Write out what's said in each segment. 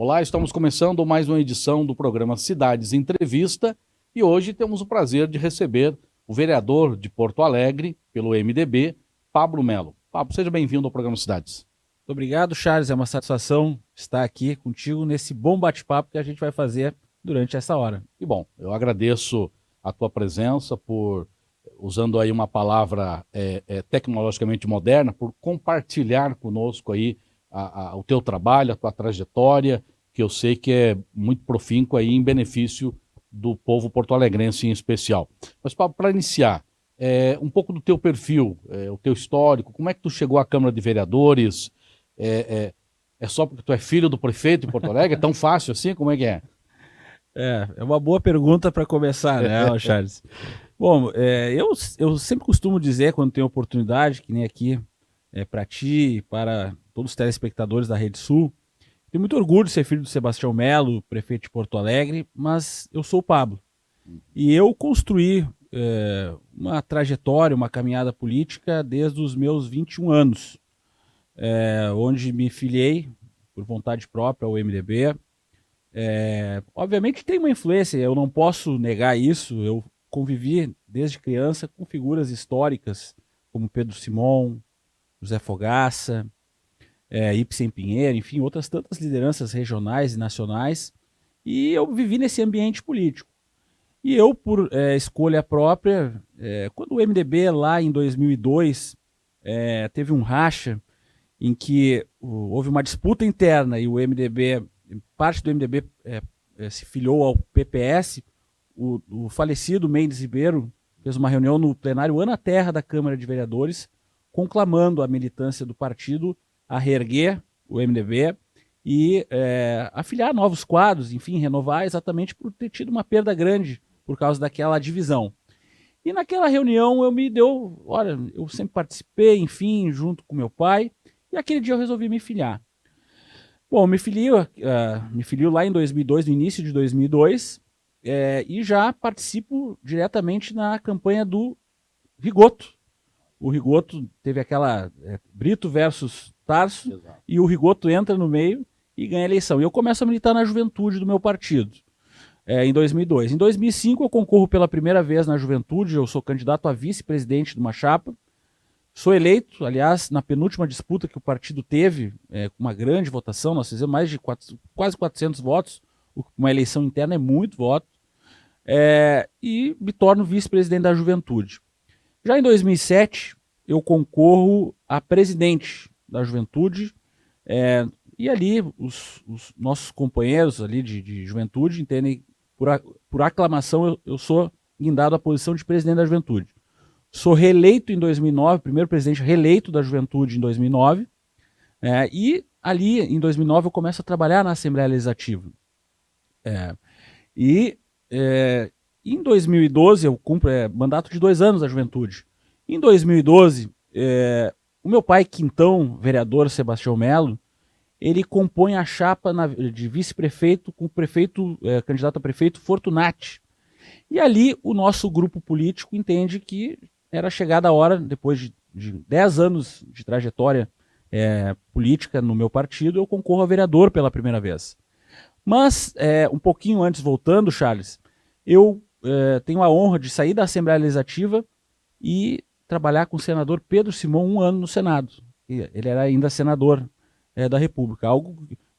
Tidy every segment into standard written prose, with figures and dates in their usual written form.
Olá, estamos começando mais uma edição do programa Cidades Entrevista e hoje temos o prazer de receber o vereador de Porto Alegre, pelo MDB, Pablo Melo. Pablo, seja bem-vindo ao programa Cidades. Muito obrigado, Charles. É uma satisfação estar aqui contigo nesse bom bate-papo que a gente vai fazer durante essa hora. E bom, eu agradeço a tua presença por, usando aí uma palavra tecnologicamente moderna, por compartilhar conosco aí o teu trabalho, a tua trajetória, que eu sei que é muito profícuo aí em benefício do povo porto-alegrense em especial. Mas, Pablo, para iniciar, um pouco do teu perfil, o teu histórico, como é que tu chegou à Câmara de Vereadores? É só porque tu é filho do prefeito de Porto Alegre? É tão fácil assim? Como é que é? É uma boa pergunta para começar, né, Charles? Bom, eu sempre costumo dizer, quando tenho oportunidade, que nem aqui, para ti e para todos os telespectadores da Rede Sul, tenho muito orgulho de ser filho do Sebastião Melo, prefeito de Porto Alegre, mas eu sou o Pablo. E eu construí uma trajetória, uma caminhada política desde os meus 21 anos, onde me filiei por vontade própria ao MDB. Obviamente tem uma influência, eu não posso negar isso. Eu convivi desde criança com figuras históricas como Pedro Simon, José Fogaça, Ibsen Pinheiro, enfim, outras tantas lideranças regionais e nacionais, e eu vivi nesse ambiente político. E eu, por escolha própria, quando o MDB lá em 2002 teve um racha em que houve uma disputa interna e o MDB, parte do MDB se filiou ao PPS, o falecido Mendes Ribeiro fez uma reunião no plenário Ana Terra da Câmara de Vereadores, conclamando a militância do partido a reerguer o MDB e afiliar novos quadros, enfim, renovar, exatamente por ter tido uma perda grande por causa daquela divisão. E naquela reunião eu sempre participei, enfim, junto com meu pai, e aquele dia eu resolvi me filiar. Bom, me filio lá em 2002, no início de 2002, e já participo diretamente na campanha do Rigoto. O Rigoto teve aquela Brito versus Tarso, Exato. E o Rigoto entra no meio e ganha a eleição. E eu começo a militar na juventude do meu partido. Em 2002. Em 2005 eu concorro pela primeira vez na juventude, eu sou candidato a vice-presidente de uma chapa, sou eleito, aliás, na penúltima disputa que o partido teve, com uma grande votação, nós fizemos mais de quase 400 votos, uma eleição interna é muito voto, e me torno vice-presidente da juventude. Já em 2007 eu concorro a presidente da juventude, e ali os nossos companheiros ali de juventude entendem, por aclamação, eu sou guindado à posição de presidente da juventude. Sou reeleito em 2009, primeiro presidente reeleito da juventude em 2009, e ali em 2009 eu começo a trabalhar na Assembleia Legislativa. Em 2012 eu cumpro mandato de 2 anos da juventude. Em 2012, o meu pai, quintão, vereador Sebastião Melo, ele compõe a chapa de vice-prefeito com o prefeito, candidato a prefeito Fortunati. E ali o nosso grupo político entende que era chegada a hora, depois de 10 anos de trajetória política no meu partido, eu concorro a vereador pela primeira vez. Mas, um pouquinho antes, voltando, Charles, eu tenho a honra de sair da Assembleia Legislativa e trabalhar com o senador Pedro Simon 1 ano no Senado. Ele era ainda senador da República,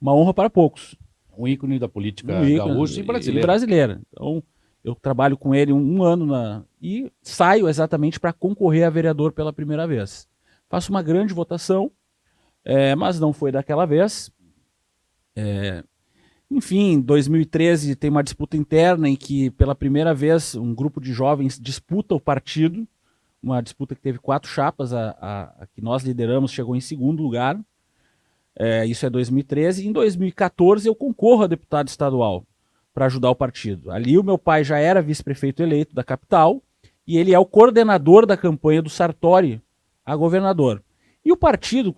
uma honra para poucos. Um ícone da política gaúcha e brasileira. brasileira. Então, eu trabalho com ele um ano e saio exatamente para concorrer a vereador pela primeira vez. Faço uma grande votação, mas não foi daquela vez. Enfim, em 2013 tem uma disputa interna em que, pela primeira vez, um grupo de jovens disputa o partido, uma disputa que teve 4 chapas, a que nós lideramos chegou em segundo lugar. Isso é 2013. Em 2014 eu concorro a deputado estadual para ajudar o partido. Ali o meu pai já era vice-prefeito eleito da capital e ele é o coordenador da campanha do Sartori a governador. E o partido,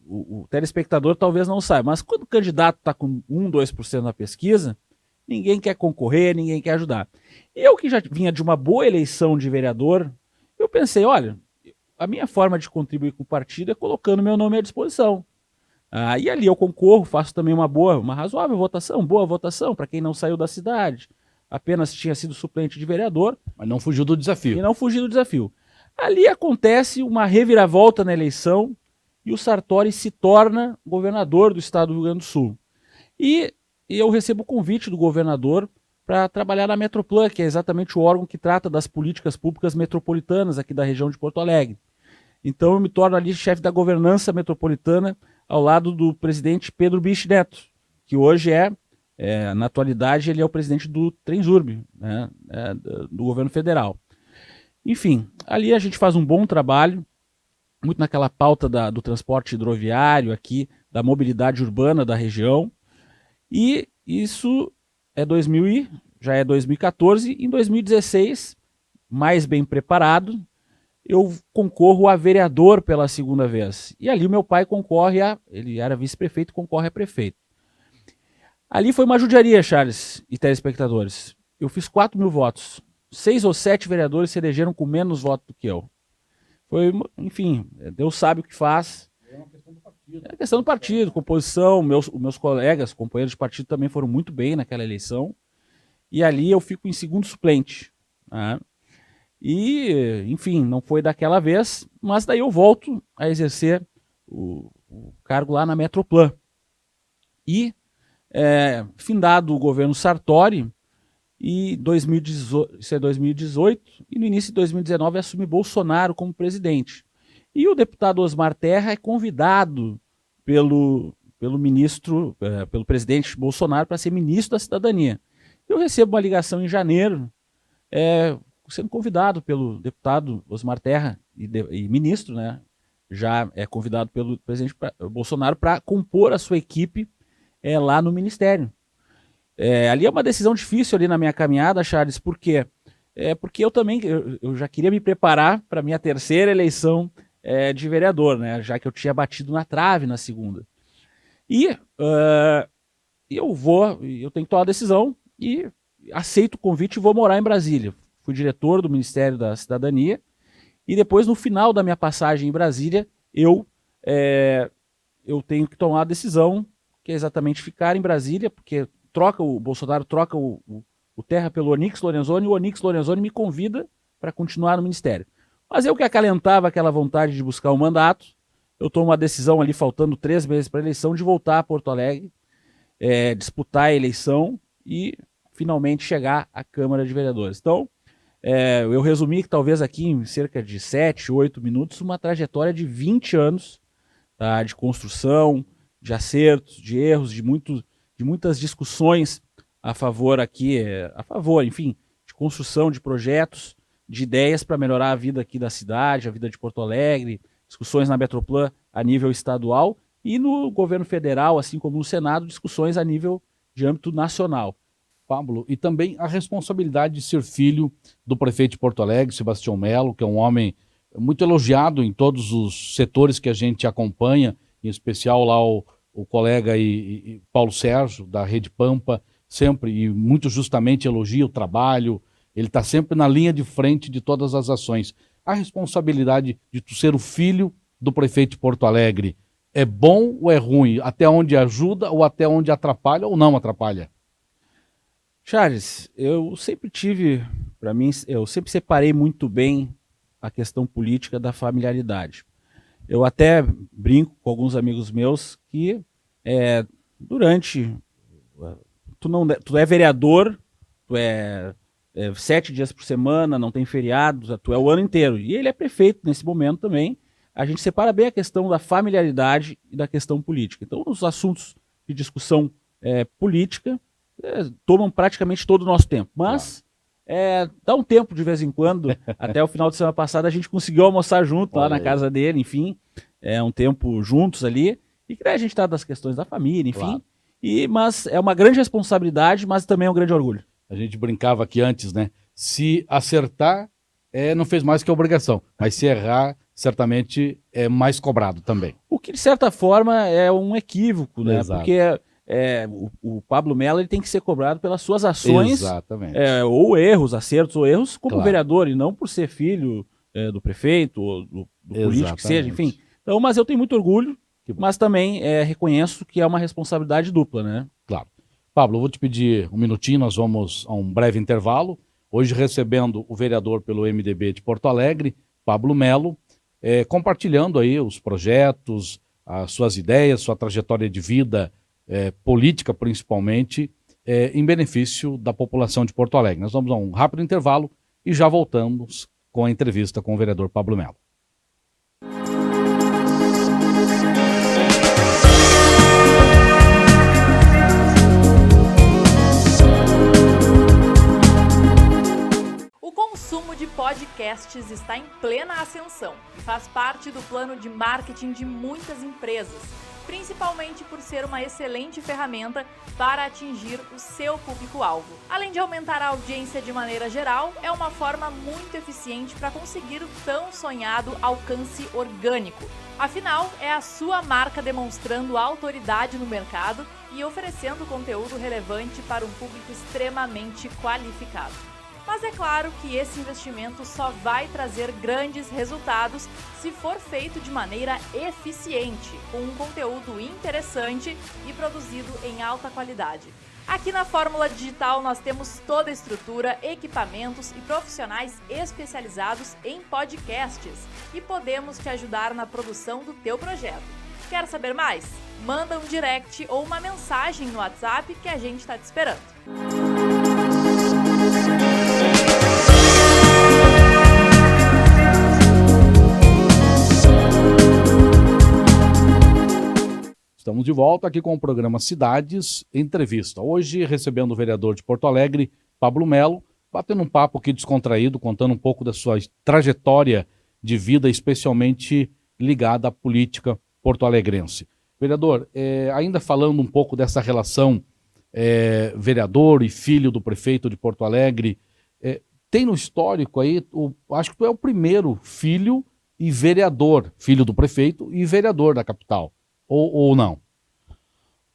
o telespectador talvez não saiba, mas quando o candidato está com 1, 2% na pesquisa, ninguém quer concorrer, ninguém quer ajudar. Eu que já vinha de uma boa eleição de vereador, eu pensei, olha, a minha forma de contribuir com o partido é colocando meu nome à disposição. E ali eu concorro, faço também uma razoável votação, boa votação para quem não saiu da cidade, apenas tinha sido suplente de vereador. Mas não fugiu do desafio. E não fugiu do desafio. Ali acontece uma reviravolta na eleição e o Sartori se torna governador do estado do Rio Grande do Sul. E eu recebo o convite do governador para trabalhar na Metroplan, que é exatamente o órgão que trata das políticas públicas metropolitanas aqui da região de Porto Alegre. Então eu me torno ali chefe da governança metropolitana ao lado do presidente Pedro Bich Neto, que hoje na atualidade, ele é o presidente do Transurb, né, do governo federal. Enfim, ali a gente faz um bom trabalho, muito naquela pauta do transporte hidroviário aqui, da mobilidade urbana da região, e isso já é 2014, em 2016, mais bem preparado, eu concorro a vereador pela segunda vez. E ali o meu pai ele era vice-prefeito, concorre a prefeito. Ali foi uma judiaria, Charles e telespectadores. Eu fiz 4.000 votos. 6 ou 7 vereadores se elegeram com menos votos do que eu. Enfim, Deus sabe o que faz. É uma questão do partido. É questão do partido, composição. Meus colegas, companheiros de partido também foram muito bem naquela eleição. E ali eu fico em segundo suplente. E, enfim, não foi daquela vez, mas daí eu volto a exercer o cargo lá na Metroplan. E, findado o governo Sartori, isso é 2018, e no início de 2019 assume Bolsonaro como presidente. E o deputado Osmar Terra é convidado pelo presidente Bolsonaro para ser ministro da Cidadania. Eu recebo uma ligação em janeiro, sendo convidado pelo deputado Osmar Terra e ministro, né? Já é convidado pelo presidente Bolsonaro para compor a sua equipe lá no ministério. Ali é uma decisão difícil ali na minha caminhada, Charles, por quê? Porque eu já queria me preparar para a minha terceira eleição de vereador, né? Já que eu tinha batido na trave na segunda. E eu tenho que tomar a decisão e aceito o convite e vou morar em Brasília. Fui diretor do Ministério da Cidadania e depois, no final da minha passagem em Brasília, eu tenho que tomar a decisão, que é exatamente ficar em Brasília, porque o Bolsonaro troca o Terra pelo Onyx Lorenzoni, e o Onyx Lorenzoni me convida para continuar no Ministério. Mas eu que acalentava aquela vontade de buscar um mandato, eu tomo uma decisão ali, faltando 3 meses para a eleição, de voltar a Porto Alegre, disputar a eleição e finalmente chegar à Câmara de Vereadores. Então, eu resumi que talvez aqui em cerca de 7, 8 minutos, uma trajetória de 20 anos, tá, de construção, de acertos, de erros, de muitas discussões enfim, de construção de projetos, de ideias para melhorar a vida aqui da cidade, a vida de Porto Alegre, discussões na Metroplan a nível estadual e no governo federal, assim como no Senado, discussões a nível de âmbito nacional. Pablo, e também a responsabilidade de ser filho do prefeito de Porto Alegre, Sebastião Melo, que é um homem muito elogiado em todos os setores que a gente acompanha, em especial lá o colega Paulo Sérgio, da Rede Pampa, sempre e muito justamente elogia o trabalho, ele está sempre na linha de frente de todas as ações. A responsabilidade de tu ser o filho do prefeito de Porto Alegre é bom ou é ruim? Até onde ajuda ou até onde atrapalha ou não atrapalha? Charles, eu sempre separei muito bem a questão política da familiaridade. Eu até brinco com alguns amigos meus que tu é vereador, tu é 7 dias por semana, não tem feriados, tu é o ano inteiro. E ele é prefeito nesse momento também. A gente separa bem a questão da familiaridade e da questão política. Então, os assuntos de discussão política tomam praticamente todo o nosso tempo. Mas dá um tempo de vez em quando. Até o final de semana passada a gente conseguiu almoçar junto lá na casa dele, enfim. Um tempo juntos ali. E que daí a gente trata das questões da família, enfim. Claro. Mas é uma grande responsabilidade, mas também é um grande orgulho. A gente brincava aqui antes, né? Se acertar, não fez mais que obrigação. Mas se errar, certamente é mais cobrado também. O que, de certa forma, é um equívoco, né? Exato. Porque o Pablo Melo ele tem que ser cobrado pelas suas ações, exatamente, ou erros, acertos ou erros, como claro, vereador, e não por ser filho do prefeito, ou do político que seja, enfim. Então, mas eu tenho muito orgulho mas também reconheço que é uma responsabilidade dupla, né? Claro. Pablo, eu vou te pedir um minutinho, nós vamos a um breve intervalo. Hoje recebendo o vereador pelo MDB de Porto Alegre, Pablo Melo, compartilhando aí os projetos, as suas ideias, sua trajetória de vida, política principalmente, em benefício da população de Porto Alegre. Nós vamos a um rápido intervalo e já voltamos com a entrevista com o vereador Pablo Melo. O consumo de podcasts está em plena ascensão e faz parte do plano de marketing de muitas empresas, principalmente por ser uma excelente ferramenta para atingir o seu público-alvo. Além de aumentar a audiência de maneira geral, é uma forma muito eficiente para conseguir o tão sonhado alcance orgânico. Afinal, é a sua marca demonstrando autoridade no mercado e oferecendo conteúdo relevante para um público extremamente qualificado. Mas é claro que esse investimento só vai trazer grandes resultados se for feito de maneira eficiente, com um conteúdo interessante e produzido em alta qualidade. Aqui na Fórmula Digital nós temos toda a estrutura, equipamentos e profissionais especializados em podcasts e podemos te ajudar na produção do teu projeto. Quer saber mais? Manda um direct ou uma mensagem no WhatsApp que a gente está te esperando. Estamos de volta aqui com o programa Cidades Entrevista. Hoje recebendo o vereador de Porto Alegre, Pablo Melo, batendo um papo aqui descontraído, contando um pouco da sua trajetória de vida, especialmente ligada à política porto-alegrense. Vereador, ainda falando um pouco dessa relação vereador e filho do prefeito de Porto Alegre, tem no histórico aí, acho que tu é o primeiro filho e vereador, filho do prefeito e vereador da capital. Ou não?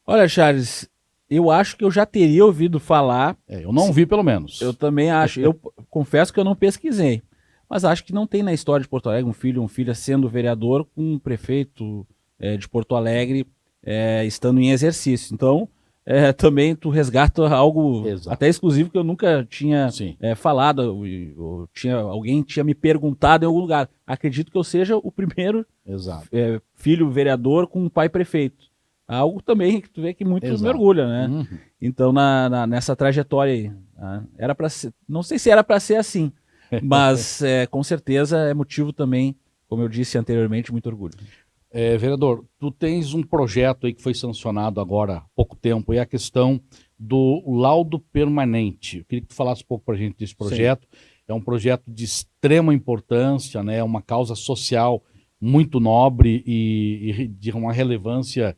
Olha, Charles, eu acho que eu já teria ouvido falar. Eu não vi, pelo menos. Eu também acho. Eu confesso que eu não pesquisei. Mas acho que não tem na história de Porto Alegre um filho ou uma filha sendo vereador com um prefeito de Porto Alegre estando em exercício. Então, também tu resgata algo até exclusivo que eu nunca tinha falado. Alguém tinha me perguntado em algum lugar. Acredito que eu seja o primeiro filho vereador com um pai prefeito. Algo também que tu vê que muito me orgulha, né? Uhum. Então, nessa trajetória aí, era para ser, não sei se era para ser assim, mas com certeza é motivo também, como eu disse anteriormente, muito orgulho. Vereador, tu tens um projeto aí que foi sancionado agora há pouco tempo, e a questão do laudo permanente. Eu queria que tu falasse um pouco para a gente desse projeto. Sim. É um projeto de extrema importância, né? É uma causa social muito nobre e de uma relevância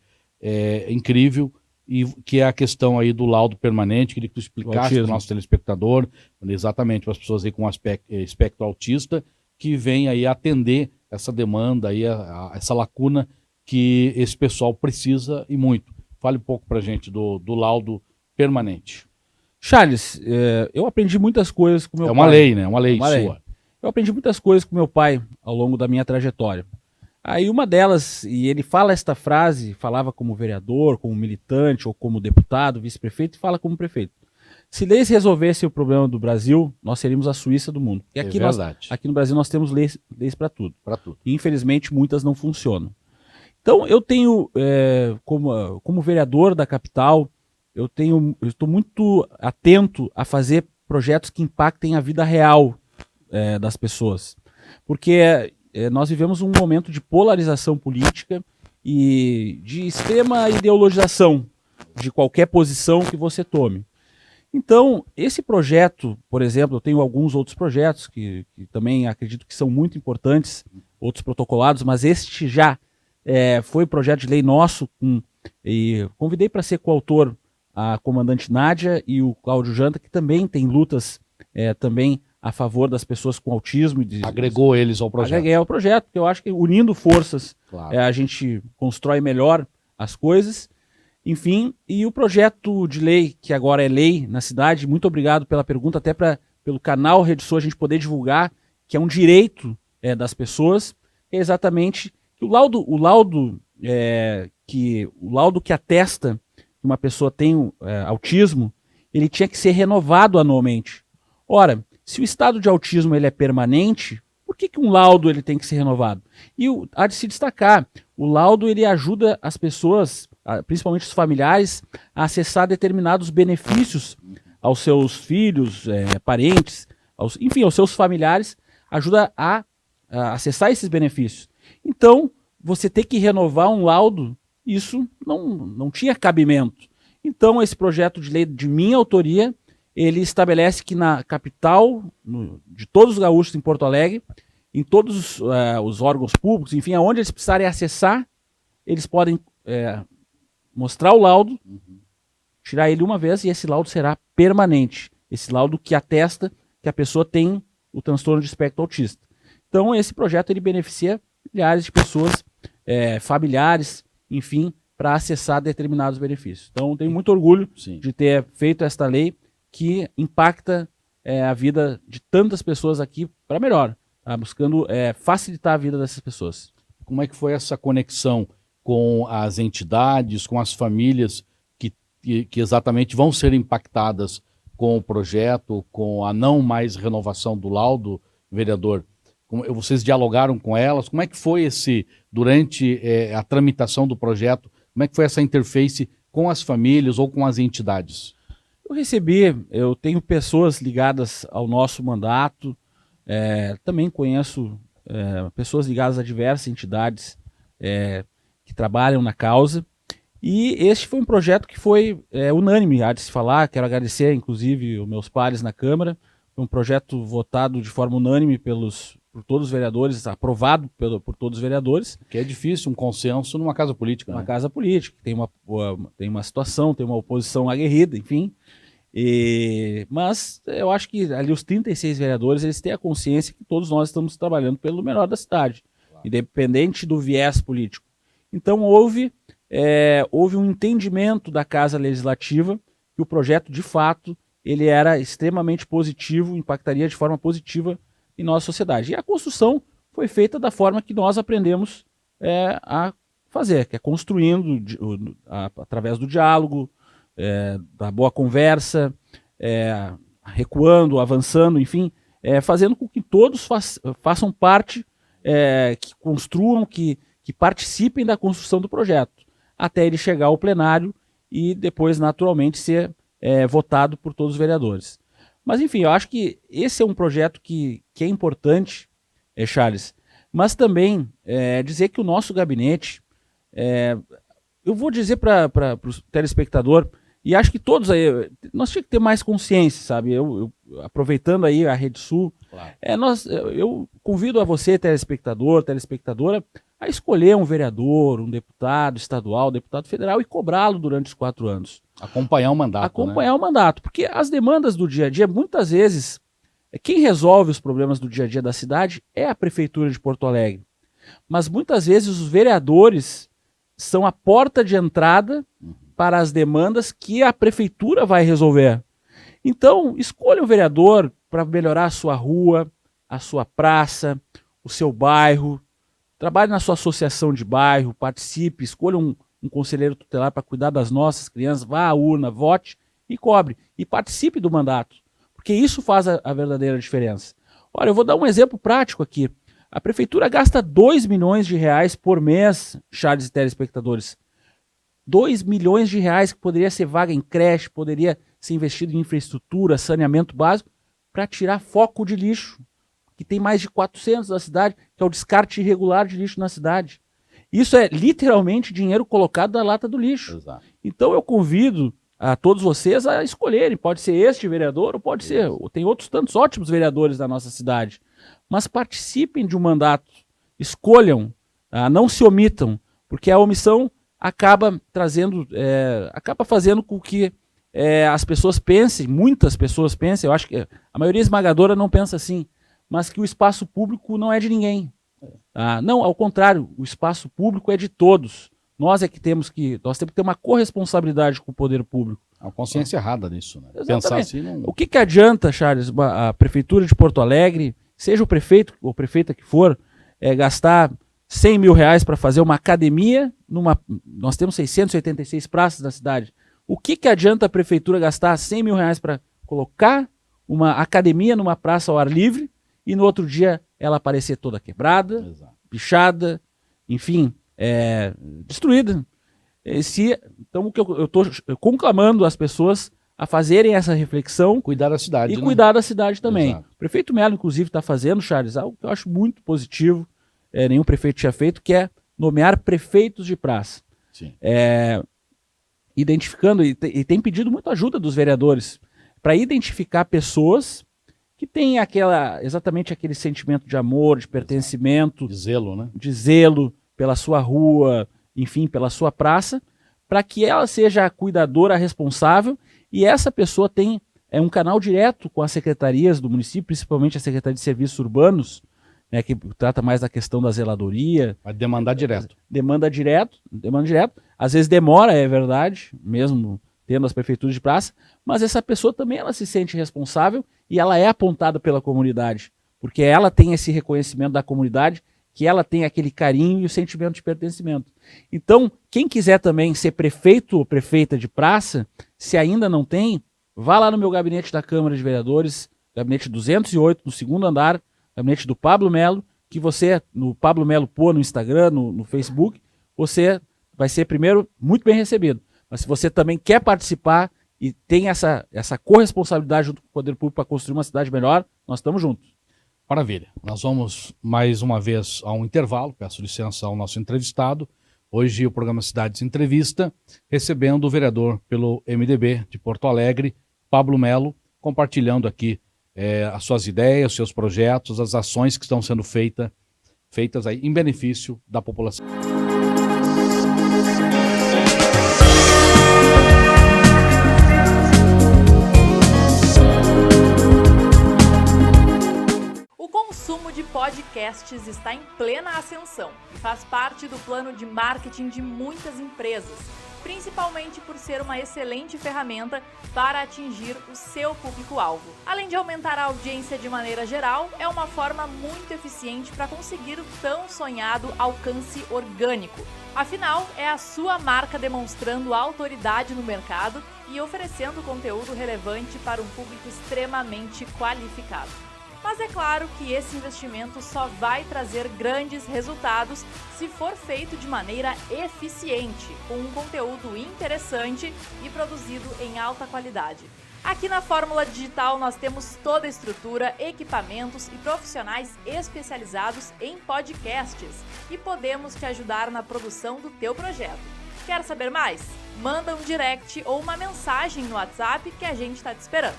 incrível, e que é a questão aí do laudo permanente. Queria que tu explicasse para o nosso telespectador, exatamente para as pessoas aí com espectro autista, que vem aí atender essa demanda, aí, essa lacuna que esse pessoal precisa e muito. Fale um pouco para a gente do laudo permanente. Charles, eu aprendi muitas coisas com meu pai. É uma lei, né? Uma lei sua. Eu aprendi muitas coisas com meu pai ao longo da minha trajetória. Aí uma delas, e ele fala esta frase, falava como vereador, como militante, ou como deputado, vice-prefeito, e fala como prefeito. Se leis resolvessem o problema do Brasil, nós seríamos a Suíça do mundo. E aqui, aqui no Brasil nós temos leis para tudo. E infelizmente muitas não funcionam. Então eu tenho, como vereador da capital, eu estou muito atento a fazer projetos que impactem a vida real das pessoas. Porque nós vivemos um momento de polarização política e de extrema ideologização de qualquer posição que você tome. Então, esse projeto, por exemplo, eu tenho alguns outros projetos que também acredito que são muito importantes, outros protocolados, mas este já foi projeto de lei nosso, e convidei para ser coautor a comandante Nádia e o Cláudio Janta, que também tem lutas também a favor das pessoas com autismo. Agregou eles ao projeto. Agreguei ao projeto, porque eu acho que unindo forças a gente constrói melhor as coisas. Enfim, e o projeto de lei, que agora é lei na cidade, muito obrigado pela pergunta, até pelo canal Rede Sul a gente poder divulgar, que é um direito das pessoas, é exatamente que o laudo que o laudo que atesta que uma pessoa tem autismo, ele tinha que ser renovado anualmente. Ora, se o estado de autismo ele é permanente, por que um laudo ele tem que ser renovado? E há de se destacar, o laudo ele ajuda as pessoas, principalmente os familiares, a acessar determinados benefícios aos seus filhos, parentes, enfim, aos seus familiares, ajuda a acessar esses benefícios. Então, você ter que renovar um laudo, isso não tinha cabimento. Então, esse projeto de lei de minha autoria, ele estabelece que na capital, de todos os gaúchos em Porto Alegre, em todos os órgãos públicos, enfim, aonde eles precisarem acessar, eles podem mostrar o laudo, tirar ele uma vez e esse laudo será permanente. Esse laudo que atesta que a pessoa tem o transtorno de espectro autista. Então, esse projeto ele beneficia milhares de pessoas, familiares, enfim, para acessar determinados benefícios. Então, tenho muito orgulho de ter feito esta lei que impacta a vida de tantas pessoas aqui para melhor, buscando facilitar a vida dessas pessoas. Como é que foi essa conexão com as entidades, com as famílias que exatamente vão ser impactadas com o projeto, com a não mais renovação do laudo, vereador? Vocês dialogaram com elas? Como é que foi durante a tramitação do projeto, como é que foi essa interface com as famílias ou com as entidades? Eu tenho pessoas ligadas ao nosso mandato, também conheço pessoas ligadas a diversas entidades que trabalham na causa, e este foi um projeto que foi unânime, há de se falar. Quero agradecer, inclusive, os meus pares na Câmara. Foi um projeto votado de forma unânime por todos os vereadores, aprovado por todos os vereadores. Que é difícil um consenso numa casa política. Uma casa política, tem uma situação, tem uma oposição aguerrida, enfim. Mas eu acho que ali os 36 vereadores, eles têm a consciência que todos nós estamos trabalhando pelo melhor da cidade, independente do viés político. Então houve um entendimento da Casa Legislativa que o projeto, de fato, ele era extremamente positivo, impactaria de forma positiva em nossa sociedade. E a construção foi feita da forma que nós aprendemos a fazer, que é construindo através do diálogo, da boa conversa, recuando, avançando, enfim, fazendo com que todos façam parte, que construam, que participem da construção do projeto, até ele chegar ao plenário e depois, naturalmente, ser votado por todos os vereadores. Mas, enfim, eu acho que esse é um projeto que é importante, Charles, mas também dizer que o nosso gabinete, eu vou dizer para o telespectador, e acho que todos aí, nós tínhamos que ter mais consciência, sabe? Eu aproveitando aí a Rede Sul, claro. Eu convido a você, telespectadora, a escolher um vereador, um deputado estadual, deputado federal e cobrá-lo durante os 4 anos. Acompanhar o mandato. Acompanhar o mandato, porque as demandas do dia a dia, muitas vezes, quem resolve os problemas do dia a dia da cidade é a Prefeitura de Porto Alegre. Mas muitas vezes os vereadores são a porta de entrada para as demandas que a Prefeitura vai resolver. Então, escolha um vereador para melhorar a sua rua, a sua praça, o seu bairro. Trabalhe na sua associação de bairro, participe, escolha um conselheiro tutelar para cuidar das nossas crianças, vá à urna, vote e cobre. E participe do mandato, porque isso faz a verdadeira diferença. Olha, eu vou dar um exemplo prático aqui. A Prefeitura gasta 2 milhões de reais por mês, Charles e telespectadores. 2 milhões de reais que poderia ser vaga em creche, poderia ser investido em infraestrutura, saneamento básico, para tirar foco de lixo, que tem mais de 400 na cidade, que é o descarte irregular de lixo na cidade. Isso é literalmente dinheiro colocado na lata do lixo. Exato. Então eu convido a todos vocês a escolherem, pode ser este vereador ou pode ser, tem outros tantos ótimos vereadores da nossa cidade, mas participem de um mandato, escolham, não se omitam, porque a omissão acaba fazendo com que as pessoas pensem, muitas pessoas pensem, eu acho que a maioria esmagadora não pensa assim, mas que o espaço público não é de ninguém. Não, ao contrário, o espaço público é de todos. Nós temos que ter uma corresponsabilidade com o poder público. A consciência errada nisso, né? Exatamente. Pensar assim não... O que adianta, Charles, a Prefeitura de Porto Alegre, seja o prefeito ou prefeita que for, gastar 100 mil reais para fazer uma academia, nós temos 686 praças na cidade. O que adianta a prefeitura gastar 100 mil reais para colocar uma academia numa praça ao ar livre e no outro dia ela aparecer toda quebrada, Exato. pichada, enfim, destruída? Então o que eu estou conclamando as pessoas a fazerem essa reflexão Cuidar da cidade, e né? cuidar da cidade também. Exato. O prefeito Melo, inclusive, está fazendo, Charles, algo que eu acho muito positivo, nenhum prefeito tinha feito, que é nomear prefeitos de praça. Sim. Identificando, e tem pedido muito ajuda dos vereadores, para identificar pessoas que têm exatamente aquele sentimento de amor, de pertencimento, De zelo, né? de zelo pela sua rua, enfim, pela sua praça, para que ela seja a cuidadora responsável e essa pessoa tem um canal direto com as secretarias do município, principalmente a Secretaria de Serviços Urbanos, né, que trata mais da questão da zeladoria. Vai demandar direto. Demanda direto. Às vezes demora, é verdade, mesmo tendo as prefeituras de praça, mas essa pessoa também ela se sente responsável e ela é apontada pela comunidade, porque ela tem esse reconhecimento da comunidade, que ela tem aquele carinho e o sentimento de pertencimento. Então, quem quiser também ser prefeito ou prefeita de praça, se ainda não tem, vá lá no meu gabinete da Câmara de Vereadores, gabinete 208, no segundo andar, gabinete do Pablo Melo, que você, no Pablo Melo Pô, no Instagram, no Facebook, você vai ser primeiro muito bem recebido. Mas se você também quer participar e tem essa corresponsabilidade junto com o Poder Público para construir uma cidade melhor, nós estamos juntos. Maravilha. Nós vamos mais uma vez a um intervalo, peço licença ao nosso entrevistado. Hoje o programa Cidades Entrevista, recebendo o vereador pelo MDB de Porto Alegre, Pablo Melo, compartilhando aqui as suas ideias, os seus projetos, as ações que estão sendo feitas aí em benefício da população. O consumo de podcasts está em plena ascensão e faz parte do plano de marketing de muitas empresas, principalmente por ser uma excelente ferramenta para atingir o seu público-alvo. Além de aumentar a audiência de maneira geral, é uma forma muito eficiente para conseguir o tão sonhado alcance orgânico. Afinal, é a sua marca demonstrando autoridade no mercado e oferecendo conteúdo relevante para um público extremamente qualificado. Mas é claro que esse investimento só vai trazer grandes resultados se for feito de maneira eficiente, com um conteúdo interessante e produzido em alta qualidade. Aqui na Fórmula Digital nós temos toda a estrutura, equipamentos e profissionais especializados em podcasts e podemos te ajudar na produção do teu projeto. Quer saber mais? Manda um direct ou uma mensagem no WhatsApp que a gente está te esperando.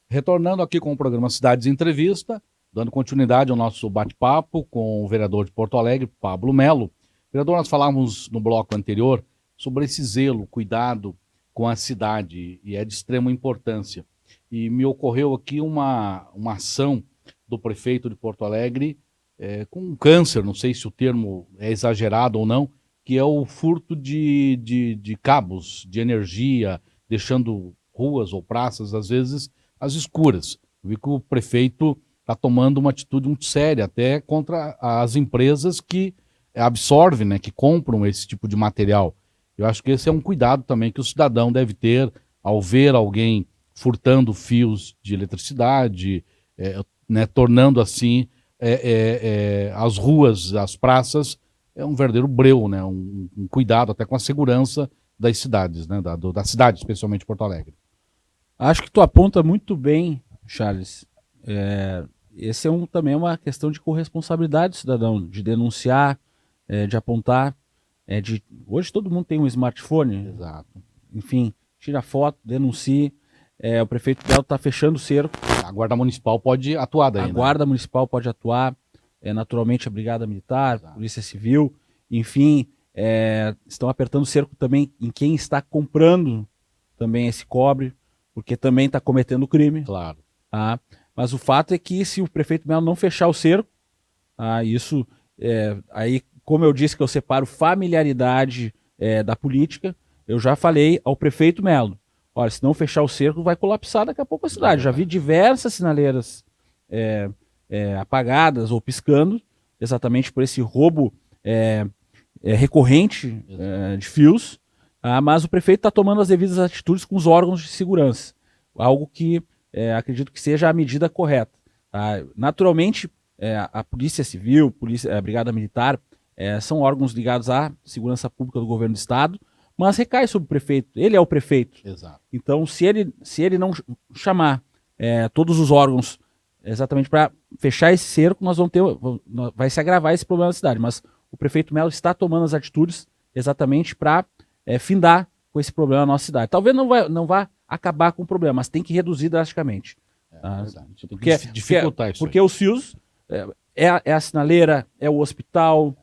Retornando aqui com o programa Cidades Entrevista, dando continuidade ao nosso bate-papo com o vereador de Porto Alegre, Pablo Melo. Vereador, nós falávamos no bloco anterior sobre esse zelo, cuidado com a cidade, e é de extrema importância. E me ocorreu aqui uma ação do prefeito de Porto Alegre com um câncer, não sei se o termo é exagerado ou não, que é o furto de cabos de energia, deixando ruas ou praças, às vezes, às escuras. Eu vi que o prefeito está tomando uma atitude muito séria, até contra as empresas que absorvem, né, que compram esse tipo de material. Eu acho que esse é um cuidado também que o cidadão deve ter ao ver alguém furtando fios de eletricidade, né, tornando assim as ruas, as praças, um verdadeiro breu, né, um cuidado até com a segurança das cidades, né, da cidade, especialmente Porto Alegre. Acho que tu aponta muito bem, Charles. Esse também é uma questão de corresponsabilidade do cidadão, de denunciar, de apontar. Hoje todo mundo tem um smartphone. Exato. Enfim, tira foto, denuncie. O prefeito Melo está fechando o cerco. A Guarda Municipal pode atuar daí, A Guarda Municipal pode atuar, naturalmente a Brigada Militar, a Polícia Civil, enfim, estão apertando o cerco também em quem está comprando também esse cobre, porque também está cometendo crime. Claro. Tá? Mas o fato é que se o prefeito Melo não fechar o cerco, aí, como eu disse que eu separo familiaridade da política, eu já falei ao prefeito Melo, olha, se não fechar o cerco, vai colapsar daqui a pouco a cidade. Já vi diversas sinaleiras apagadas ou piscando, exatamente por esse roubo recorrente de fios, mas o prefeito está tomando as devidas atitudes com os órgãos de segurança, algo que acredito que seja a medida correta. Naturalmente, a Polícia Civil, a Brigada Militar, são órgãos ligados à segurança pública do governo do estado, mas recai sobre o prefeito. Ele é o prefeito. Exato. Então, se ele não chamar todos os órgãos exatamente para fechar esse cerco, vai se agravar esse problema na cidade. Mas o prefeito Melo está tomando as atitudes exatamente para findar com esse problema na nossa cidade. Talvez não vá acabar com o problema, mas tem que reduzir drasticamente. Tem que dificultar isso. Porque os fios é a sinaleira, é o hospital,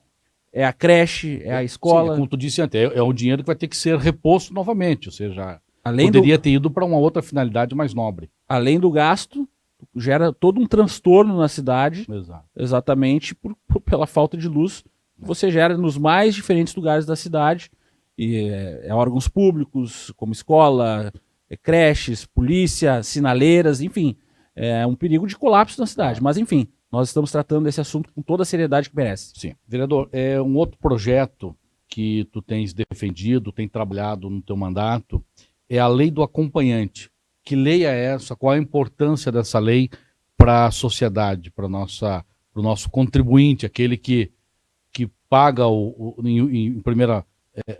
é a creche, é a escola. Sim, como tu disse antes, é o dinheiro que vai ter que ser reposto novamente, ou seja, poderia ter ido para uma outra finalidade mais nobre. Além do gasto, gera todo um transtorno na cidade, exatamente pela falta de luz que você gera nos mais diferentes lugares da cidade, e órgãos públicos, como escola, creches, polícia, sinaleiras, enfim, é um perigo de colapso na cidade. Mas enfim, nós estamos tratando desse assunto com toda a seriedade que merece. Sim. Vereador, um outro projeto que tu tens defendido, tem trabalhado no teu mandato, é a lei do acompanhante. Que lei é essa? Qual a importância dessa lei para a sociedade, para o nosso contribuinte, aquele que paga, em primeira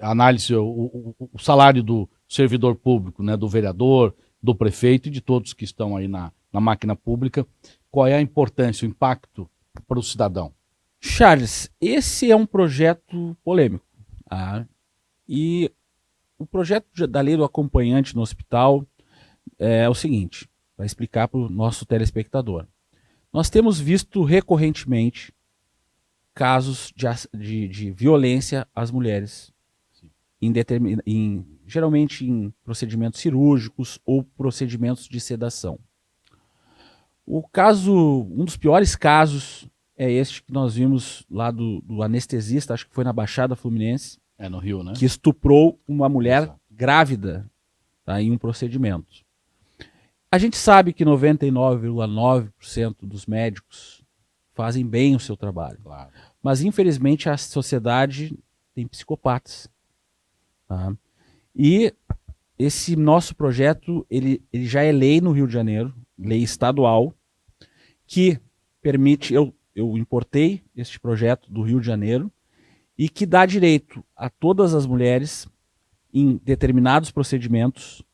análise, o salário do servidor público, né, do vereador, do prefeito e de todos que estão aí na máquina pública? Qual é a importância, o impacto para o cidadão? Charles, esse é um projeto polêmico. E o projeto da lei do acompanhante no hospital é o seguinte, para explicar para o nosso telespectador. Nós temos visto recorrentemente casos de violência às mulheres, geralmente em procedimentos cirúrgicos ou procedimentos de sedação. Um dos piores casos é este que nós vimos lá do anestesista, acho que foi na Baixada Fluminense, no Rio, né? Que estuprou uma mulher grávida, em um procedimento. A gente sabe que 99,9% dos médicos fazem bem o seu trabalho. Claro. Mas, infelizmente, a sociedade tem psicopatas. E esse nosso projeto, ele já é lei no Rio de Janeiro, lei estadual, que permite, eu importei este projeto do Rio de Janeiro, e que dá direito a todas as mulheres, em determinados procedimentos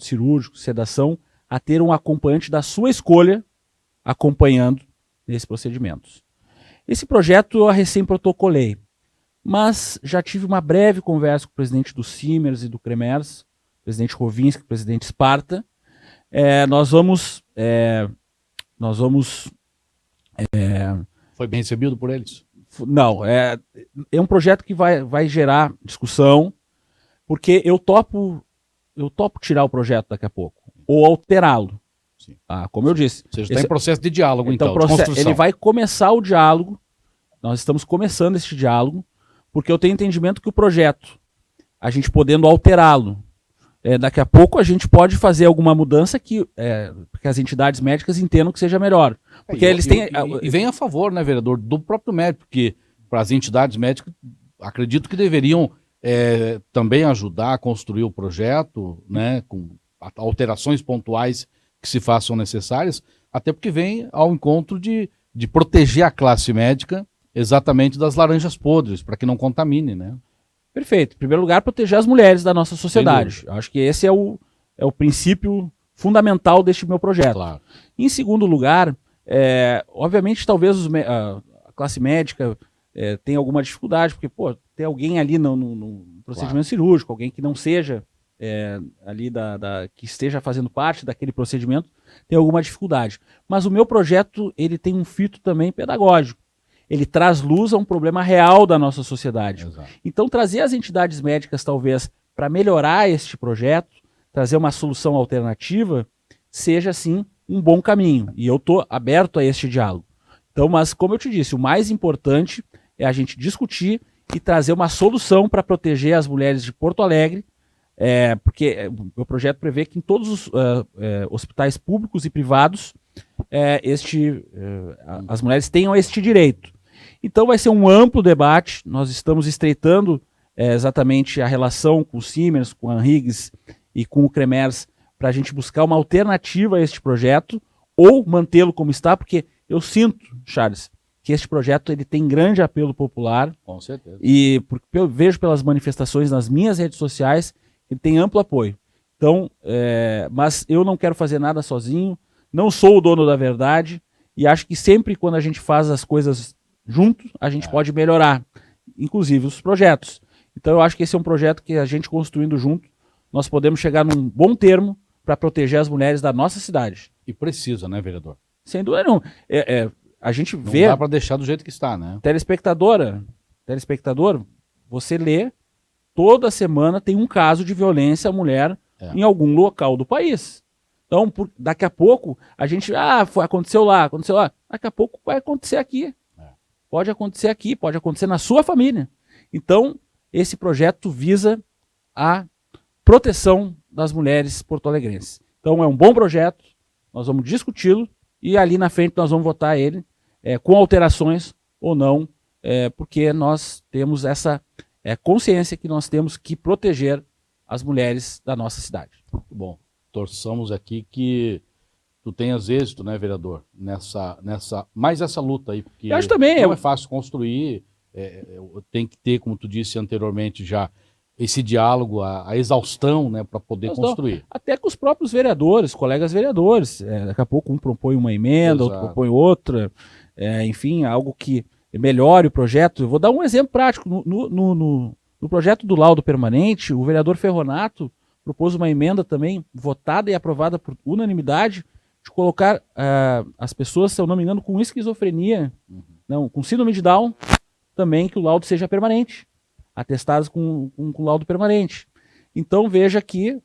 cirúrgicos, sedação, a ter um acompanhante da sua escolha acompanhando nesses procedimentos. Esse projeto eu recém-protocolei, mas já tive uma breve conversa com o presidente do Simers e do Cremers, presidente Rovinski, presidente Sparta. Nós vamos... Foi bem recebido por eles? Não, é um projeto que vai gerar discussão, porque eu topo tirar o projeto daqui a pouco, ou alterá-lo. Como eu disse. Ou seja, está em processo de diálogo, então, de construção. Ele vai começar o diálogo, nós estamos começando esse diálogo, porque eu tenho entendimento que o projeto, a gente podendo alterá-lo, daqui a pouco a gente pode fazer alguma mudança que as entidades médicas entendam que seja melhor. Porque eles têm... E vem a favor, né, vereador, do próprio médico, porque para as entidades médicas, acredito que deveriam também ajudar a construir o projeto, né, com alterações pontuais que se façam necessárias, até porque vem ao encontro de proteger a classe médica exatamente das laranjas podres, para que não contamine, né? Perfeito. Em primeiro lugar, proteger as mulheres da nossa sociedade. Acho que esse é o princípio fundamental deste meu projeto. Claro. Em segundo lugar, obviamente, talvez a classe médica tenha alguma dificuldade, porque tem alguém ali no procedimento cirúrgico, alguém que não seja ali que esteja fazendo parte daquele procedimento, tem alguma dificuldade. Mas o meu projeto, ele tem um fito também pedagógico. Ele traz luz a um problema real da nossa sociedade. Exato. Então, trazer as entidades médicas, talvez, para melhorar este projeto, trazer uma solução alternativa, seja, assim, um bom caminho. E eu estou aberto a este diálogo. Então, mas, como eu te disse, o mais importante é a gente discutir e trazer uma solução para proteger as mulheres de Porto Alegre, Porque o meu projeto prevê que em todos os hospitais públicos e privados as mulheres tenham este direito. Então vai ser um amplo debate, nós estamos estreitando exatamente a relação com o Siemens, com a Anhiggs e com o Cremers para a gente buscar uma alternativa a este projeto ou mantê-lo como está, porque eu sinto, Charles, que este projeto ele tem grande apelo popular. Com certeza. E porque eu vejo pelas manifestações nas minhas redes sociais, ele tem amplo apoio. Então, mas eu não quero fazer nada sozinho, não sou o dono da verdade, e acho que sempre quando a gente faz as coisas juntos, a gente pode melhorar, inclusive os projetos. Então eu acho que esse é um projeto que a gente construindo junto, nós podemos chegar num bom termo para proteger as mulheres da nossa cidade. E precisa, né, vereador? Sem dúvida não. A gente vê... Não dá para deixar do jeito que está, né? Telespectador, você lê, toda semana tem um caso de violência à mulher em algum local do país. Então, daqui a pouco, a gente... aconteceu lá. Daqui a pouco vai acontecer aqui. Pode acontecer aqui, pode acontecer na sua família. Então, esse projeto visa a proteção das mulheres porto-alegrenses. Então, é um bom projeto, nós vamos discuti-lo e ali na frente nós vamos votar ele com alterações ou não, porque nós temos essa consciência que nós temos que proteger as mulheres da nossa cidade. Muito bom. Torçamos aqui que tu tenhas êxito, né, vereador, mais essa luta aí, porque eu acho também, não é fácil construir, tem que ter, como tu disse anteriormente já, esse diálogo, a exaustão, né, para poder construir. Até com os próprios vereadores, colegas vereadores, daqui a pouco um propõe uma emenda, outro propõe outra, enfim, algo que melhore o projeto. Eu vou dar um exemplo prático. No projeto do laudo permanente, o vereador Ferronato propôs uma emenda também, votada e aprovada por unanimidade, de colocar as pessoas, se eu não me engano, com esquizofrenia, não, com síndrome de Down, também que o laudo seja permanente, atestados com laudo permanente. Então veja que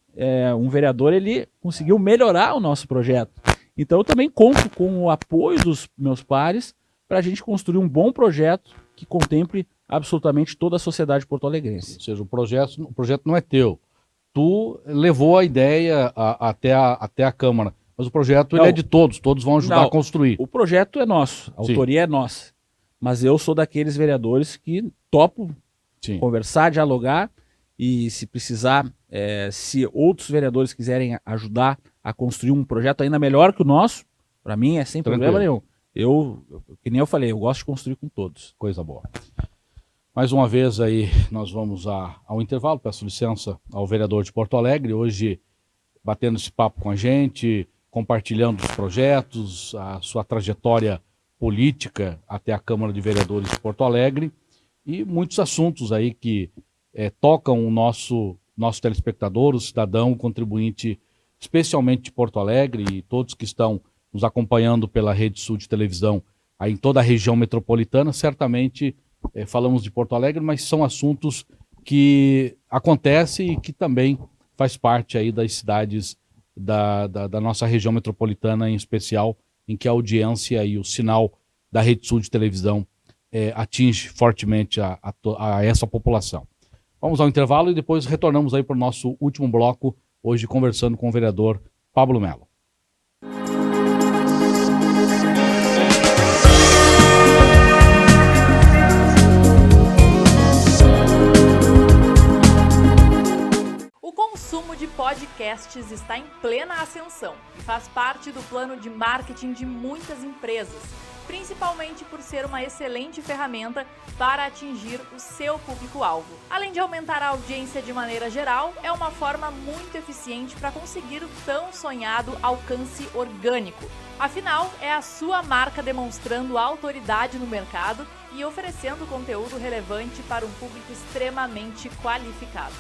um vereador ele conseguiu melhorar o nosso projeto. Então eu também conto com o apoio dos meus pares para a gente construir um bom projeto que contemple absolutamente toda a sociedade porto-alegrense. Ou seja, o projeto não é teu. Tu levou a ideia até a Câmara, mas o projeto ele é de todos vão ajudar a construir. O projeto é nosso, a autoria é nossa, mas eu sou daqueles vereadores que topo conversar, dialogar e se precisar, se outros vereadores quiserem ajudar a construir um projeto ainda melhor que o nosso, para mim é sem problema nenhum. Que nem eu falei, eu gosto de construir com todos. Coisa boa. Mais uma vez aí nós vamos ao intervalo, peço licença ao vereador de Porto Alegre, hoje batendo esse papo com a gente, compartilhando os projetos, a sua trajetória política até a Câmara de Vereadores de Porto Alegre e muitos assuntos aí que tocam o nosso telespectador, o cidadão, o contribuinte, especialmente de Porto Alegre e todos que estão nos acompanhando pela Rede Sul de televisão aí em toda a região metropolitana, certamente falamos de Porto Alegre, mas são assuntos que acontecem e que também faz parte aí das cidades da nossa região metropolitana, em especial, em que a audiência e o sinal da Rede Sul de televisão atinge fortemente a essa população. Vamos ao intervalo e depois retornamos aí para o nosso último bloco, hoje conversando com o vereador Pablo Melo. O consumo de podcasts está em plena ascensão e faz parte do plano de marketing de muitas empresas, principalmente por ser uma excelente ferramenta para atingir o seu público-alvo. Além de aumentar a audiência de maneira geral, é uma forma muito eficiente para conseguir o tão sonhado alcance orgânico. Afinal, é a sua marca demonstrando autoridade no mercado e oferecendo conteúdo relevante para um público extremamente qualificado.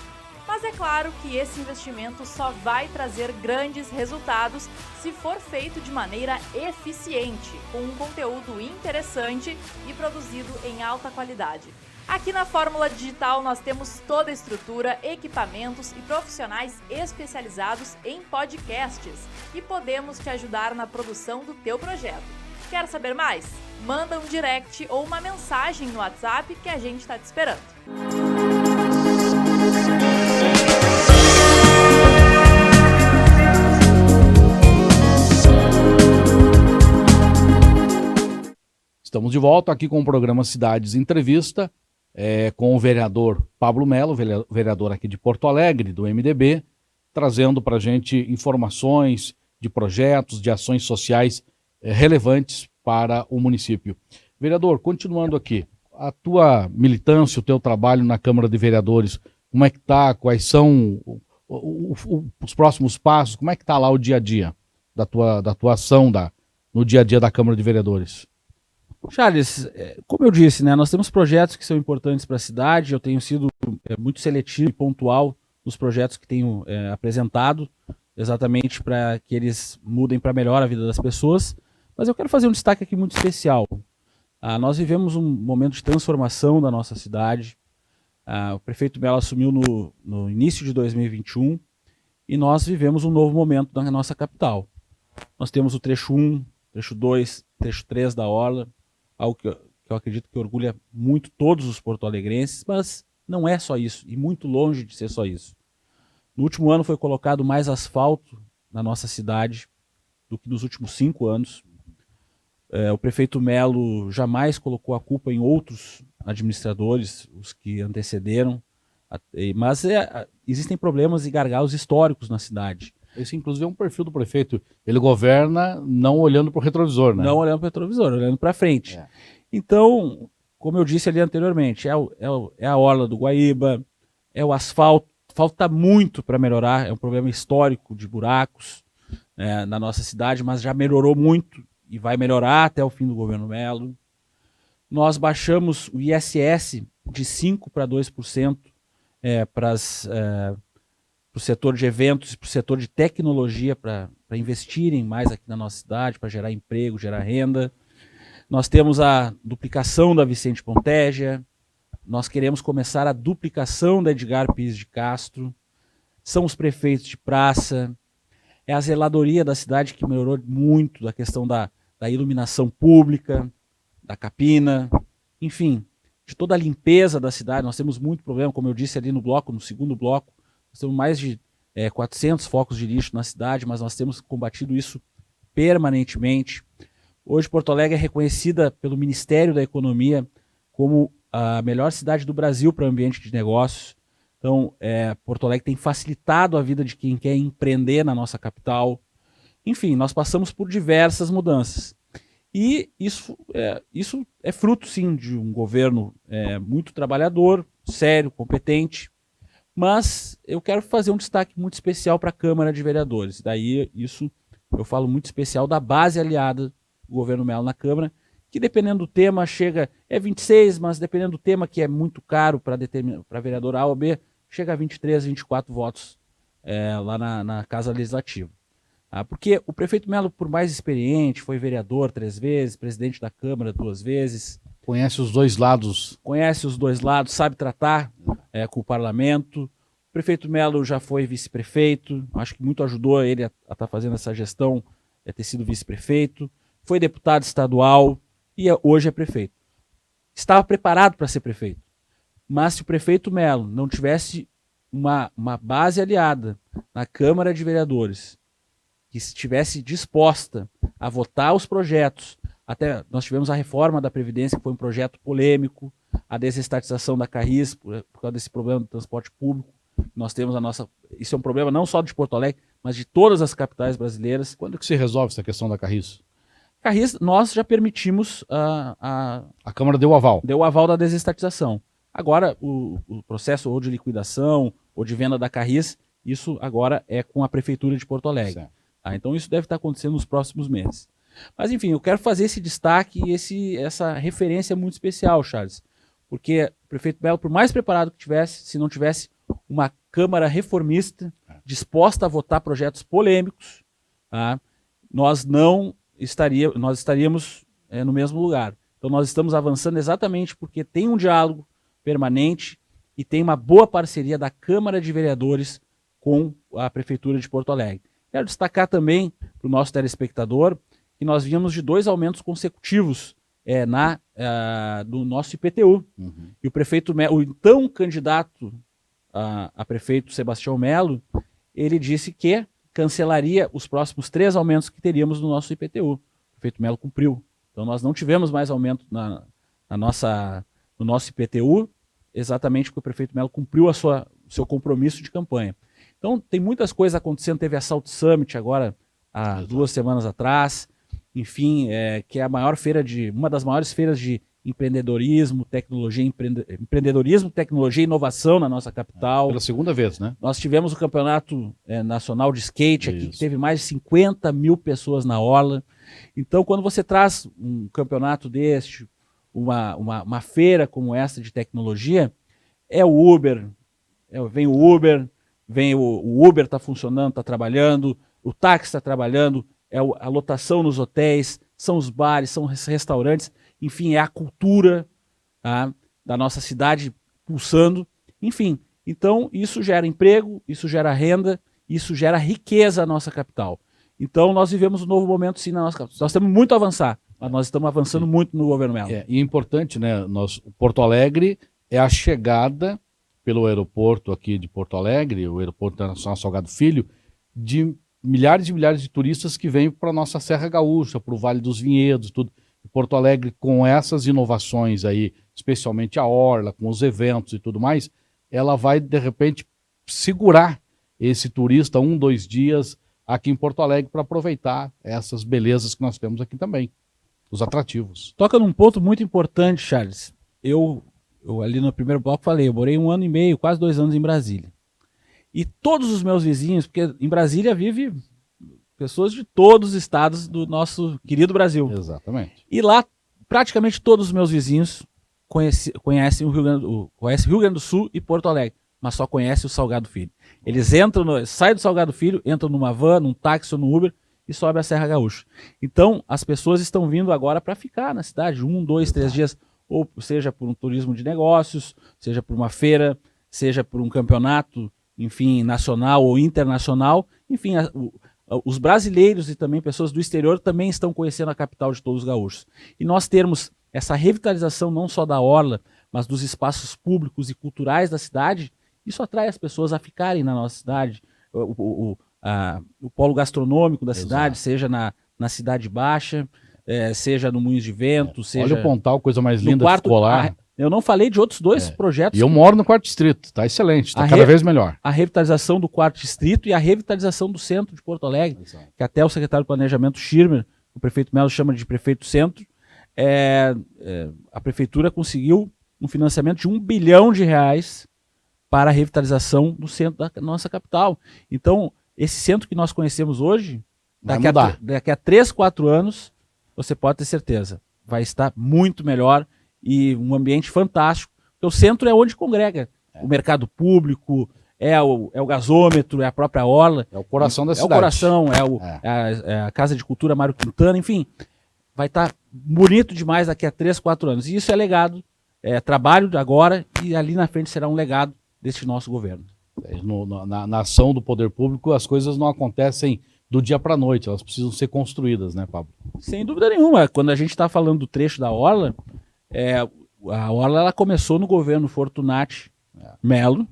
Mas é claro que esse investimento só vai trazer grandes resultados se for feito de maneira eficiente, com um conteúdo interessante e produzido em alta qualidade. Aqui na Fórmula Digital nós temos toda a estrutura, equipamentos e profissionais especializados em podcasts e podemos te ajudar na produção do teu projeto. Quer saber mais? Manda um direct ou uma mensagem no WhatsApp que a gente está te esperando. Estamos de volta aqui com o programa Cidades Entrevista, com o vereador Pablo Melo, vereador aqui de Porto Alegre, do MDB, trazendo para a gente informações de projetos, de ações sociais relevantes para o município. Vereador, continuando aqui, a tua militância, o teu trabalho na Câmara de Vereadores, como é que está? Quais são os próximos passos? Como é que está lá o dia a dia da tua ação no dia a dia da Câmara de Vereadores? Charles, como eu disse, né, nós temos projetos que são importantes para a cidade. Eu tenho sido muito seletivo e pontual nos projetos que tenho apresentado, exatamente para que eles mudem para melhor a vida das pessoas. Mas eu quero fazer um destaque aqui muito especial. Nós vivemos um momento de transformação da nossa cidade. O prefeito Melo assumiu no início de 2021 e nós vivemos um novo momento na nossa capital. Nós temos o trecho 1, trecho 2, trecho 3 da Orla, algo que eu acredito que orgulha muito todos os porto-alegrenses, mas não é só isso, e muito longe de ser só isso. No último ano foi colocado mais asfalto na nossa cidade do que nos últimos 5 anos. O prefeito Melo jamais colocou a culpa em outros administradores, os que antecederam, mas existem problemas e gargalos históricos na cidade. Esse, inclusive, é um perfil do prefeito. Ele governa não olhando para o retrovisor, né? Não olhando para o retrovisor, olhando para frente. Então, como eu disse ali anteriormente, é a orla do Guaíba, é o asfalto. Falta muito para melhorar, é um problema histórico de buracos na nossa cidade, mas já melhorou muito e vai melhorar até o fim do governo Melo. Nós baixamos o ISS de 5% para 2% para o setor de eventos e para o setor de tecnologia, para investirem mais aqui na nossa cidade, para gerar emprego, gerar renda. Nós temos a duplicação da Vicente Pontegia, nós queremos começar a duplicação da Edgar Pires de Castro, são os prefeitos de praça, é a zeladoria da cidade que melhorou muito, da questão da iluminação pública, da capina, enfim, de toda a limpeza da cidade. Nós temos muito problema, como eu disse ali no segundo bloco, nós temos mais de 400 focos de lixo na cidade, mas nós temos combatido isso permanentemente. Hoje Porto Alegre é reconhecida pelo Ministério da Economia como a melhor cidade do Brasil para o ambiente de negócios. Então, Porto Alegre tem facilitado a vida de quem quer empreender na nossa capital. Enfim, nós passamos por diversas mudanças. E isso é fruto, sim, de um governo muito trabalhador, sério, competente. Mas eu quero fazer um destaque muito especial para a Câmara de Vereadores. Daí, isso eu falo muito especial da base aliada do governo Melo na Câmara, que dependendo do tema chega, 26, mas dependendo do tema que é muito caro para vereador A ou B, chega a 23, 24 votos lá na Casa Legislativa. Porque o prefeito Melo, por mais experiente, foi vereador 3 vezes, presidente da Câmara 2 vezes. Conhece os dois lados. Conhece os dois lados, sabe tratar com o parlamento. O prefeito Melo já foi vice-prefeito, acho que muito ajudou ele a estar fazendo essa gestão, ter sido vice-prefeito. Foi deputado estadual e hoje é prefeito. Estava preparado para ser prefeito. Mas se o prefeito Melo não tivesse uma base aliada na Câmara de Vereadores, que estivesse disposta a votar os projetos, até nós tivemos a reforma da Previdência, que foi um projeto polêmico, a desestatização da Carris, por causa desse problema do transporte público. Nós temos isso é um problema não só de Porto Alegre, mas de todas as capitais brasileiras. Quando que se resolve essa questão da Carris? Carris, nós já permitimos a Câmara deu o aval. Deu o aval da desestatização. Agora, o processo ou de liquidação ou de venda da Carris, isso agora é com a Prefeitura de Porto Alegre. Então isso deve estar acontecendo nos próximos meses. Mas enfim, eu quero fazer esse destaque e essa referência muito especial, Charles. Porque o prefeito Melo, por mais preparado que tivesse, se não tivesse uma Câmara reformista, disposta a votar projetos polêmicos, nós estaríamos no mesmo lugar. Então nós estamos avançando exatamente porque tem um diálogo permanente e tem uma boa parceria da Câmara de Vereadores com a Prefeitura de Porto Alegre. Quero destacar também para o nosso telespectador que nós vínhamos de 2 aumentos consecutivos do nosso IPTU. Uhum. E o prefeito Melo, o então candidato a prefeito Sebastião Melo, ele disse que cancelaria os próximos 3 aumentos que teríamos no nosso IPTU. O prefeito Melo cumpriu. Então nós não tivemos mais aumento no nosso IPTU, exatamente porque o prefeito Melo cumpriu o seu compromisso de campanha. Então tem muitas coisas acontecendo, teve a Salt Summit agora, há 2 semanas atrás, enfim, que é a maior uma das maiores feiras de empreendedorismo, tecnologia e inovação na nossa capital. Pela segunda vez, né? Nós tivemos o Campeonato Nacional de Skate aqui, que teve mais de 50 mil pessoas na orla. Então, quando você traz um campeonato deste, uma feira como essa de tecnologia, é o Uber, vem o Uber está funcionando, está trabalhando, o táxi está trabalhando, a lotação nos hotéis, são os bares, são os restaurantes, enfim, é a cultura, tá, da nossa cidade pulsando, enfim. Então, isso gera emprego, isso gera renda, isso gera riqueza à nossa capital. Então, nós vivemos um novo momento, sim, na nossa capital. Nós temos muito a avançar, mas nós estamos avançando muito no governo Melo. E é importante, né? Porto Alegre é a chegada pelo aeroporto aqui de Porto Alegre, o Aeroporto Internacional Salgado Filho, de milhares e milhares de turistas que vêm para a nossa Serra Gaúcha, para o Vale dos Vinhedos, tudo. Porto Alegre, com essas inovações aí, especialmente a orla, com os eventos e tudo mais, ela vai, de repente, segurar esse turista 1, 2 dias aqui em Porto Alegre para aproveitar essas belezas que nós temos aqui também, os atrativos. Toca num ponto muito importante, Charles. Eu ali no primeiro bloco falei, eu morei 1 ano e meio, quase 2 anos em Brasília. E todos os meus vizinhos, porque em Brasília vive pessoas de todos os estados do nosso querido Brasil. Exatamente. E lá, praticamente todos os meus vizinhos conhecem o Rio Grande do Sul e Porto Alegre, mas só conhecem o Salgado Filho. Eles saem do Salgado Filho, entram numa van, num táxi ou no Uber e sobem a Serra Gaúcha. Então, as pessoas estão vindo agora para ficar na cidade 1, 2, 3 dias, ou seja por um turismo de negócios, seja por uma feira, seja por um campeonato, enfim, nacional ou internacional, enfim, os brasileiros e também pessoas do exterior também estão conhecendo a capital de todos os gaúchos. E nós termos essa revitalização não só da orla, mas dos espaços públicos e culturais da cidade, isso atrai as pessoas a ficarem na nossa cidade. O polo gastronômico da cidade, seja na Cidade Baixa, seja no Moinhos de Vento, seja... Olha o Pontal, coisa mais linda de escolar. Eu não falei de outros 2 projetos. E eu moro no 4º Distrito, está excelente, está cada vez melhor. A revitalização do 4º Distrito e a revitalização do centro de Porto Alegre, que até o secretário de Planejamento Schirmer, o prefeito Melo chama de prefeito centro, a prefeitura conseguiu um financiamento de R$1 bilhão para a revitalização do centro da nossa capital. Então, esse centro que nós conhecemos hoje, daqui a 3, 4 anos, você pode ter certeza, vai estar muito melhor e um ambiente fantástico. Porque o centro é onde congrega o mercado público, é o gasômetro, é a própria orla. É o coração da cidade. É o coração, é a Casa de Cultura Mário Quintana, enfim. Vai estar bonito demais daqui a 3, 4 anos. E isso é legado, trabalho de agora e ali na frente será um legado deste nosso governo. Na ação do poder público, as coisas não acontecem do dia para a noite, elas precisam ser construídas, né, Pablo? Sem dúvida nenhuma. Quando a gente está falando do trecho da orla, a orla ela começou no governo Fortunati Melo,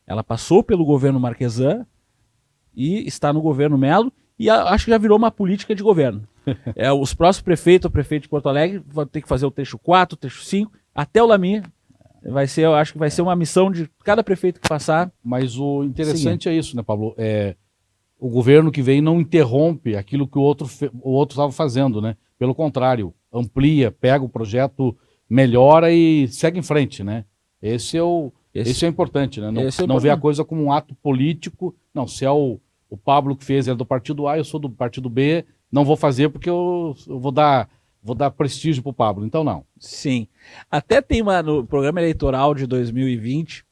ela passou pelo governo Marquesan e está no governo Melo e acho que já virou uma política de governo. Os próximos prefeitos, o prefeito de Porto Alegre, vão ter que fazer o trecho 4, o trecho 5, até o Laminha. Eu acho que vai ser uma missão de cada prefeito que passar. Mas o interessante é isso, né, Pablo? O governo que vem não interrompe aquilo que o outro estava fazendo, né? Pelo contrário, amplia, pega o projeto, melhora e segue em frente, né? Esse é importante, né? Não vê a coisa como um ato político. Não, se é o Pablo que fez, é do partido A, eu sou do partido B, não vou fazer porque eu vou dar prestígio para o Pablo. Então, não. Sim. Até tem no programa eleitoral de 2020,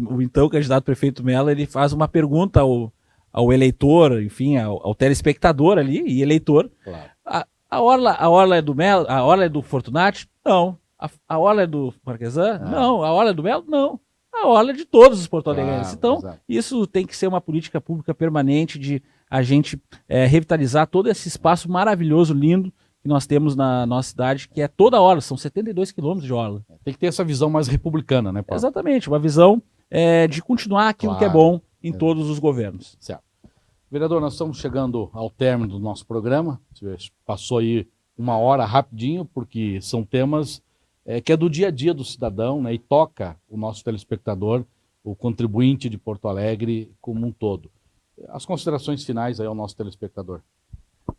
o então candidato prefeito Melo, ele faz uma pergunta ao eleitor, enfim, ao telespectador ali e eleitor. Claro. A orla é do Melo? A orla é do Fortunati? Não. A orla é do Marquesan? Não. A orla é do Melo? Não. A orla é de todos os porto-alegrenses. Então, isso tem que ser uma política pública permanente de a gente revitalizar todo esse espaço maravilhoso, lindo, que nós temos na nossa cidade, que é toda a orla, são 72 quilômetros de orla. Tem que ter essa visão mais republicana, né, Paulo? Exatamente, uma visão de continuar aquilo que é bom em todos os governos. Certo. Vereador, nós estamos chegando ao término do nosso programa. Passou aí uma hora rapidinho, porque são temas que é do dia a dia do cidadão, né, e toca o nosso telespectador, o contribuinte de Porto Alegre como um todo. As considerações finais aí ao nosso telespectador.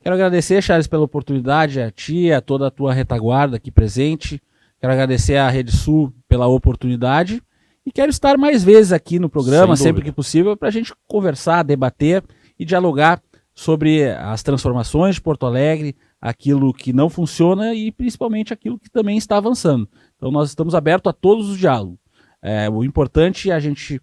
Quero agradecer, Charles, pela oportunidade, a ti, a toda a tua retaguarda aqui presente. Quero agradecer à Rede Sul pela oportunidade e quero estar mais vezes aqui no programa, sempre que possível, para a gente conversar, debater e dialogar sobre as transformações de Porto Alegre, aquilo que não funciona e principalmente aquilo que também está avançando. Então nós estamos abertos a todos os diálogos. O importante é a gente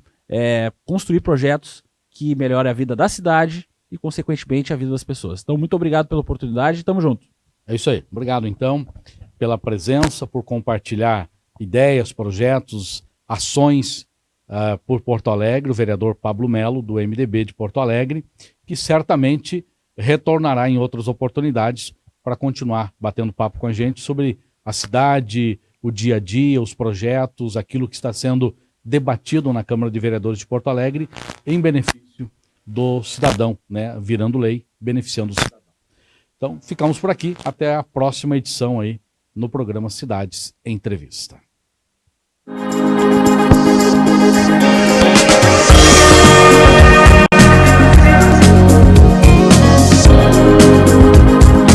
construir projetos que melhorem a vida da cidade e, consequentemente, a vida das pessoas. Então, muito obrigado pela oportunidade e tamo junto. É isso aí. Obrigado, então, pela presença, por compartilhar ideias, projetos, ações por Porto Alegre, o vereador Pablo Melo, do MDB de Porto Alegre, que certamente retornará em outras oportunidades para continuar batendo papo com a gente sobre a cidade, o dia a dia, os projetos, aquilo que está sendo debatido na Câmara de Vereadores de Porto Alegre em benefício do cidadão, né, virando lei, beneficiando o cidadão. Então, ficamos por aqui. Até a próxima edição aí no programa Cidades Entrevista.